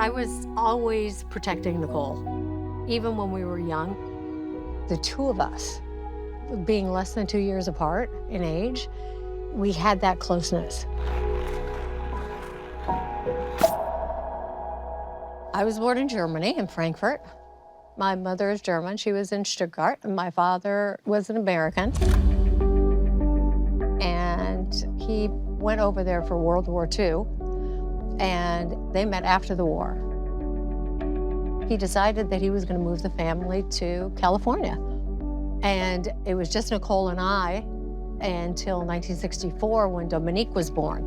I was always protecting Nicole, even when we were young. The two of us, being less than 2 years apart in age, we had that closeness. I was born in Germany, in Frankfurt. My mother is German. She was in Stuttgart, and my father was an American. And he went over there for World War II, and they met after the war. He decided that he was going to move the family to California. And it was just Nicole and I until 1964 when Dominique was born.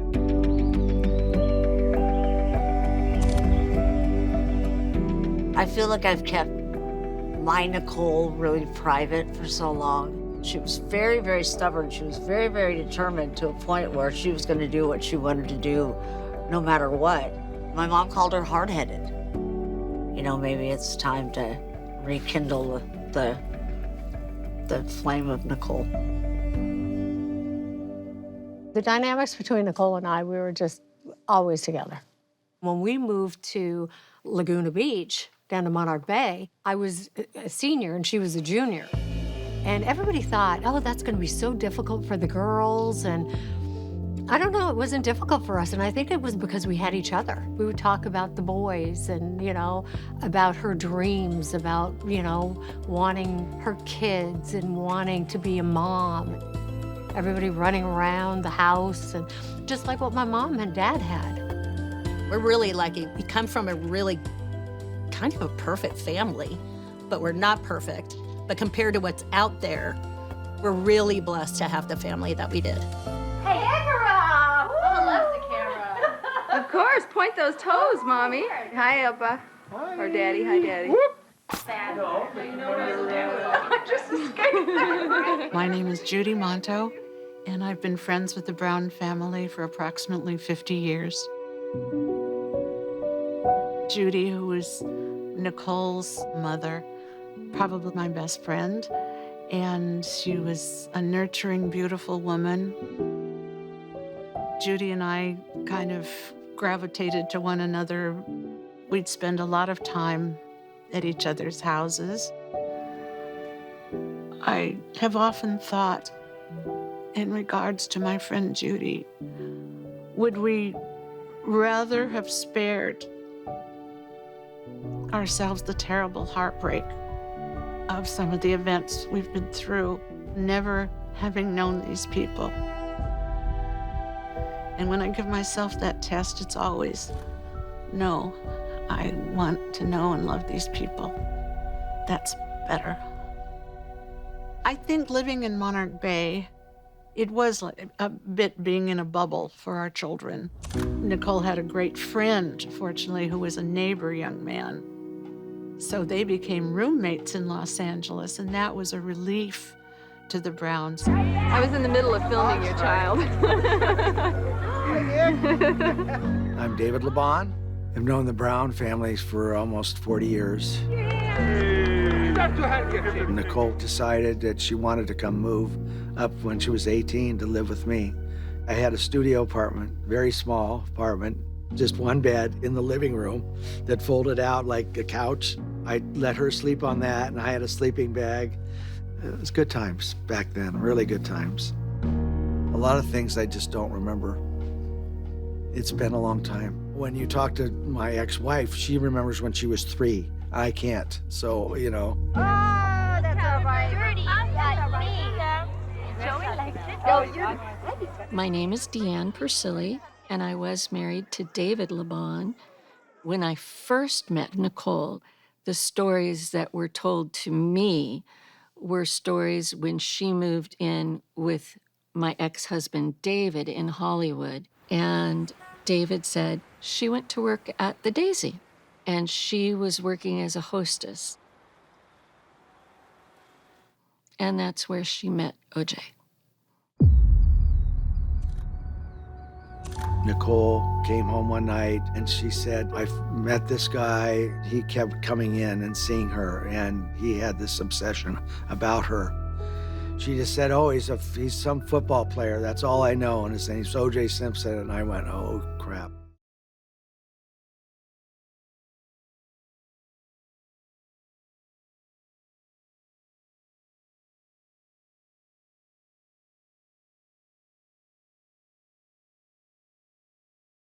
I feel like I've kept my Nicole really private for so long. She was very, very stubborn. She was very, very determined to a point where she was going to do what she wanted to do no matter what. My mom called her hard-headed. You know, maybe it's time to rekindle the flame of Nicole. The dynamics between Nicole and I, we were just always together. When we moved to Laguna Beach, down to Monarch Bay, I was a senior and she was a junior. And everybody thought, oh, that's gonna be so difficult for the girls. And I don't know, it wasn't difficult for us. And I think it was because we had each other. We would talk about the boys and, you know, about her dreams, about, you know, wanting her kids and wanting to be a mom. Everybody running around the house, and just like what my mom and dad had. We're really lucky. We come from a really kind of a perfect family, but we're not perfect. But compared to what's out there, we're really blessed to have the family that we did. Hey, camera! Mama loves the camera. Of course, point those toes, Mommy. Hi, Elpa. Hi. Or Daddy, hi, Daddy. Just escaped. My name is Judy Monto, and I've been friends with the Brown family for approximately 50 years. Judy, who was Nicole's mother, probably my best friend, and she was a nurturing, beautiful woman. Judy and I kind of gravitated to one another. We'd spend a lot of time at each other's houses. I have often thought, in regards to my friend Judy, would we rather have spared ourselves the terrible heartbreak of some of the events we've been through, never having known these people? And when I give myself that test, it's always, no, I want to know and love these people. That's better. I think living in Monarch Bay, it was like a bit being in a bubble for our children. Nicole had a great friend, fortunately, who was a neighbor young man. So they became roommates in Los Angeles, and that was a relief to the Browns. I was in the middle of filming your child. I'm David LeBon. I've known the Brown families for almost 40 years. Nicole decided that she wanted to come move up when she was 18 to live with me. I had a studio apartment, very small apartment, just one bed in the living room that folded out like a couch. I let her sleep on that, and I had a sleeping bag. It was good times back then, really good times. A lot of things I just don't remember. It's been a long time. When you talk to my ex-wife, she remembers when she was 3. I can't, so, you know. Oh, that's all right. Dirty. Joey likes it. Oh, you. My name is Deanne Persilli, and I was married to David LeBon. When I first met Nicole, the stories that were told to me were stories when she moved in with my ex-husband David in Hollywood. And David said she went to work at the Daisy, and she was working as a hostess. And that's where she met OJ. Nicole came home one night and she said, I've met this guy. He kept coming in and seeing her, and he had this obsession about her. She just said, oh, he's some football player. That's all I know. And his name's OJ Simpson. And I went, oh, crap.